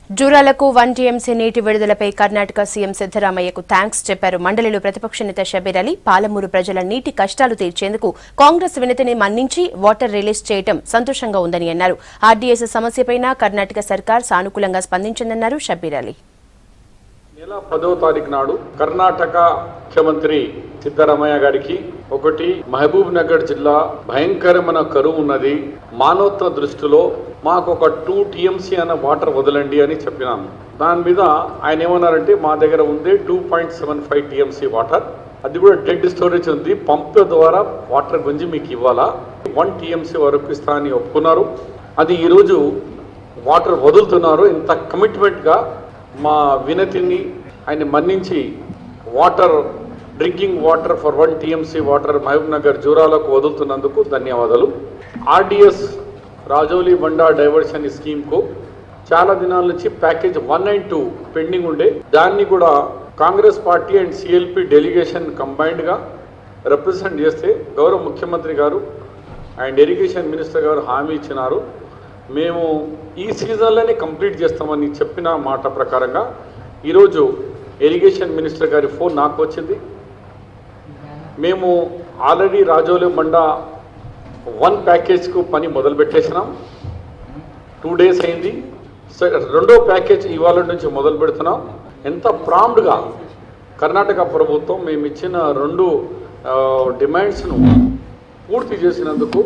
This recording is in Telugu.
జూరాలకు 1 టీఎంసీ నీటి విడుదలపై కర్ణాటక సీఎం సిద్దరామయ్యకు థాంక్స్ చెప్పారు. మండలిలో ప్రతిపక్ష నేత షబీర్ అలీ పాలమూరు ప్రజల నీటి కష్టాలు తీర్చేందుకు కాంగ్రెస్ వినతిని మన్నించి వాటర్ రిలీజ్ చేయడం సంతోషంగా ఉందని అన్నారు. ఆర్డీఎస్ సమస్యపై కర్ణాటక సర్కార్ సానుకూలంగా స్పందించిందన్నారు షబీర్ అలీ. నెల 10వ తారీఖు నాడు కర్ణాటక ముఖ్యమంత్రి సిద్దరామయ్య గారికి ఒకటి మహబూబ్ నగర్ జిల్లా భయంకరమైన కరువు ఉన్నది, మానవత్వ దృష్టిలో మాకు ఒక 2 టీఎంసీ అన్న వాటర్ వదలండి అని చెప్పినాము. దాని మీద ఆయన ఏమన్నారంటే మా దగ్గర ఉంది 2.75 టీఎంసీ వాటర్, అది కూడా డెడ్ స్టోరేజ్ ఉంది, పంప్ ద్వారా వాటర్ గుంజి మీకు ఇవ్వాలా, 1 టీఎంసీ వరకు ఇస్తా అని ఒప్పుకున్నారు. అది ఈరోజు వాటర్ వదులుతున్నారు. ఇంత కమిట్మెంట్గా మా వినతిని ఆయన మన్నించి drinking water for 1 TMC water Mahabubnagar జూరాలకు వదులుతున్నందుకు ధన్యవాదాలు. ఆర్డీఎస్ రాజౌలి బండా డైవర్షన్ స్కీమ్కు చాలా దినాల నుంచి ప్యాకేజ్ 1 and 2 పెండింగ్ ఉండే, దాన్ని కూడా Congress party and CLP delegation కంబైన్డ్గా రిప్రజెంట్ చేస్తే గౌరవ ముఖ్యమంత్రి గారు అండ్ ఇరిగేషన్ మినిస్టర్ గారు హామీ ఇచ్చినారు. మేము ఈ సీజన్లోనే కంప్లీట్ చేస్తామని చెప్పిన మాట ప్రకారంగా ఈరోజు ఇరిగేషన్ మినిస్టర్ గారి ఫోన్ నాకు వచ్చింది. మేము ఆల్రెడీ రాజౌలి బండా 1 ప్యాకేజ్కు పని మొదలుపెట్టేసినాం, 2 days అయింది. రెండో ప్యాకేజ్ ఇవాళ నుంచి మొదలు పెడుతున్నాం. ఎంత ప్రాంప్ట్గా కర్ణాటక ప్రభుత్వం మేము ఇచ్చిన 2 డిమాండ్స్ను పూర్తి చేసినందుకు